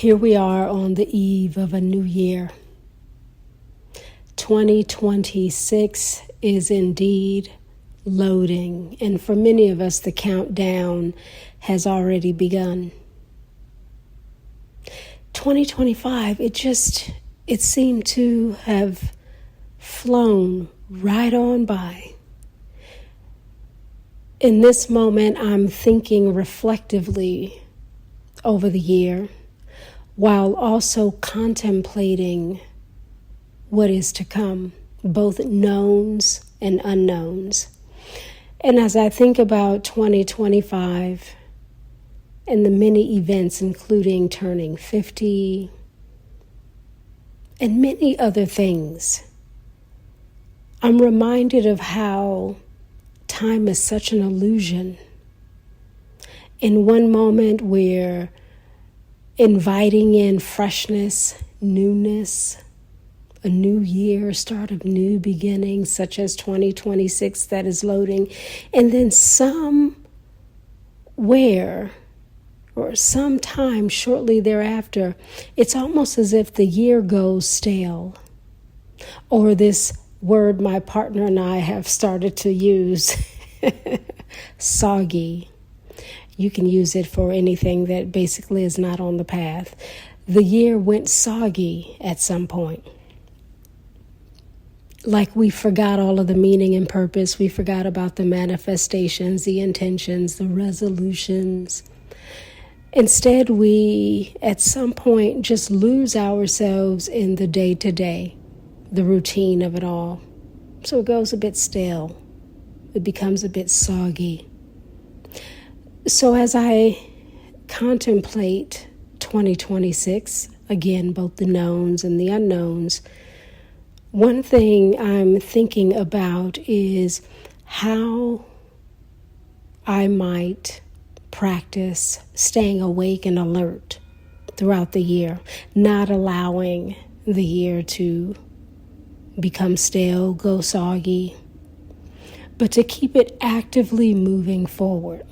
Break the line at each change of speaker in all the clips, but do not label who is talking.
Here we are on the eve of a new year. 2026 is indeed loading, and for many of us, the countdown has already begun. 2025, it seemed to have flown right on by. In this moment, I'm thinking reflectively over the year, while also contemplating what is to come, both knowns and unknowns. And as I think about 2025 and the many events, including turning 50 and many other things, I'm reminded of how time is such an illusion. In one moment, we're inviting in freshness, newness, a new year, start of new beginnings, such as 2026 that is loading. And then somewhere or sometime shortly thereafter, it's almost as if the year goes stale. Or this word my partner and I have started to use, soggy. You can use it for anything that basically is not on the path. The year went soggy at some point. Like we forgot all of the meaning and purpose. We forgot about the manifestations, the intentions, the resolutions. Instead, we at some point just lose ourselves in the day-to-day, the routine of it all. So it goes a bit stale. It becomes a bit soggy. So as I contemplate 2026, again, both the knowns and the unknowns, one thing I'm thinking about is how I might practice staying awake and alert throughout the year, not allowing the year to become stale, go soggy, but to keep it actively moving forward.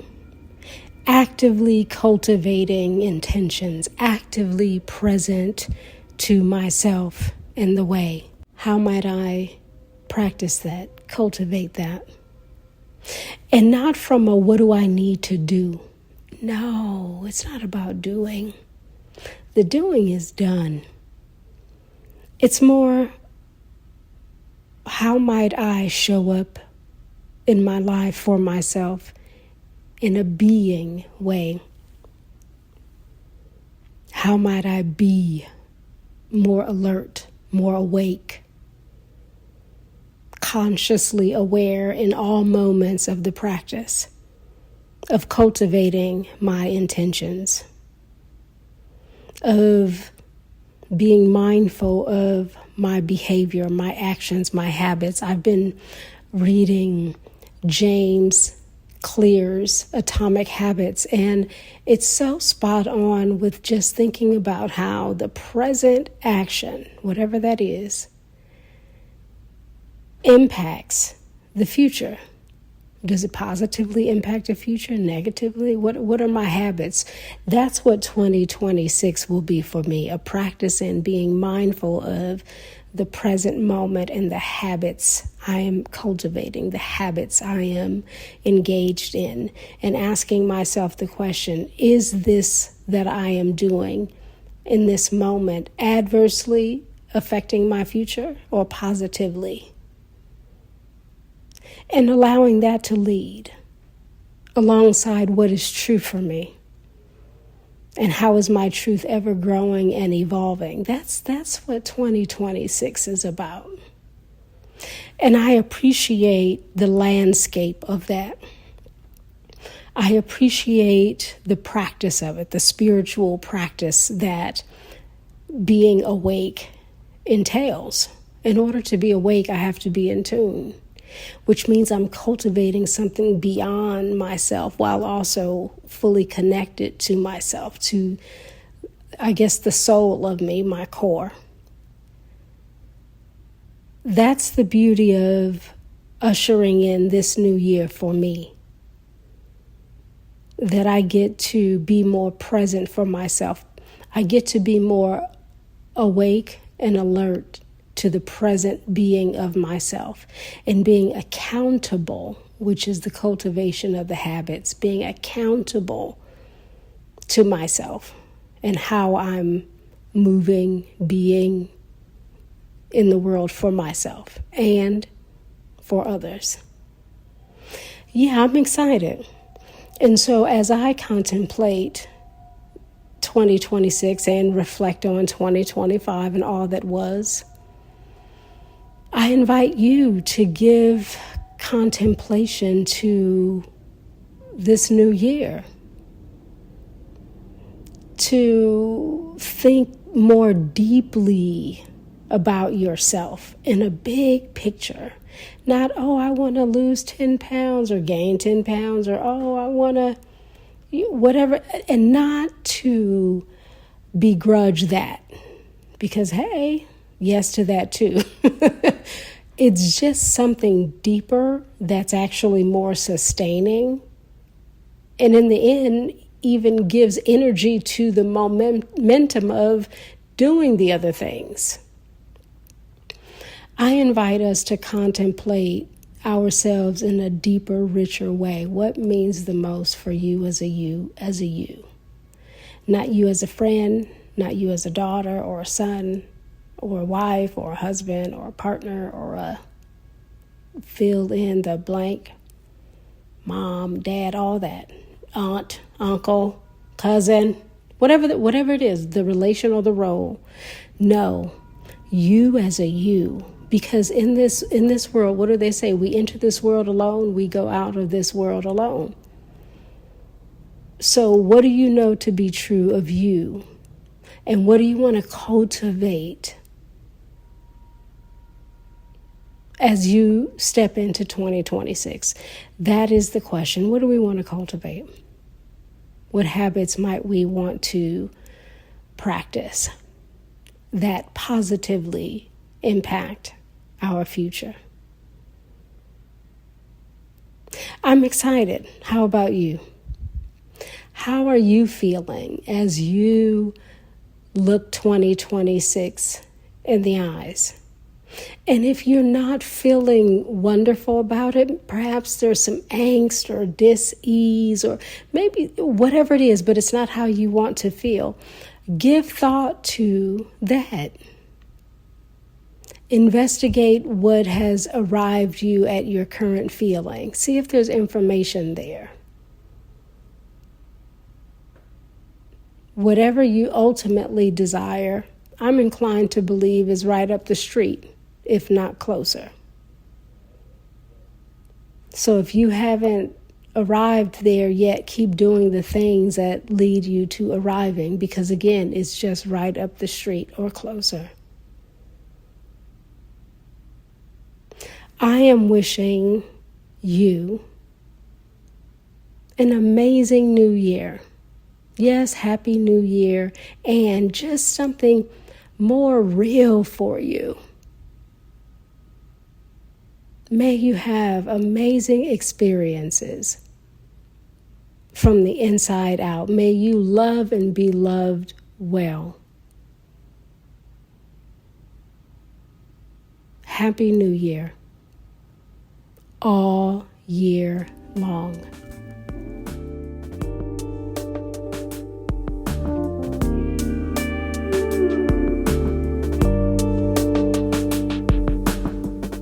Actively cultivating intentions, actively present to myself in the way. How might I practice that, cultivate that? And not from a what do I need to do? No, it's not about doing. The doing is done. It's more, how might I show up in my life for myself in a being way? How might I be more alert, more awake, consciously aware in all moments of the practice of cultivating my intentions, of being mindful of my behavior, my actions, my habits. I've been reading James Clear's Atomic Habits, and it's so spot on with just thinking about how the present action, whatever that is, impacts the future. Does it positively impact the future? Negatively? What are my habits? That's what 2026 will be for me, a practice in being mindful of the present moment and the habits I am cultivating, the habits I am engaged in, and asking myself the question, is this that I am doing in this moment adversely affecting my future or positively? And allowing that to lead alongside what is true for me. And how is my truth ever growing and evolving? That's what 2026 is about. And I appreciate the landscape of that. I appreciate the practice of it, the spiritual practice that being awake entails. In order to be awake, I have to be in tune, which means I'm cultivating something beyond myself while also fully connected to myself, to, I guess, the soul of me, my core. That's the beauty of ushering in this new year for me. That I get to be more present for myself. I get to be more awake and alert to the present being of myself and being accountable, which is the cultivation of the habits, being accountable to myself and how I'm moving, being in the world for myself and for others. Yeah, I'm excited. And so as I contemplate 2026 and reflect on 2025 and all that was, I invite you to give contemplation to this new year, to think more deeply about yourself in a big picture. Not, oh, I want to lose 10 pounds or gain 10 pounds, or, oh, I want to, whatever, and not to begrudge that, because, hey, yes to that too. It's just something deeper that's actually more sustaining, and in the end even gives energy to the momentum of doing the other things. I invite us to contemplate ourselves in a deeper, richer way. What means the most for you as a you, as a you? Not you as a friend, not you as a daughter or a son or a wife or a husband or a partner or a fill in the blank, mom, dad, all that, aunt, uncle, cousin, whatever it is, the relation or the role. No, you as a you. Because in this world, what do they say? We enter this world alone, we go out of this world alone. So what do you know to be true of you? And what do you want to cultivate as you step into 2026? That is the question. What do we want to cultivate? What habits might we want to practice that positively impact our future? I'm excited. How about you? How are you feeling as you look 2026 in the eyes? And if you're not feeling wonderful about it, perhaps there's some angst or dis-ease or maybe whatever it is, but it's not how you want to feel. Give thought to that. Investigate what has arrived you at your current feeling. See if there's information there. Whatever you ultimately desire, I'm inclined to believe is right up the street, if not closer. So if you haven't arrived there yet, keep doing the things that lead you to arriving, because again, it's just right up the street or closer. I am wishing you an amazing new year. Yes, happy new year, and just something more real for you. May you have amazing experiences from the inside out. May you love and be loved well. Happy New Year, all year long.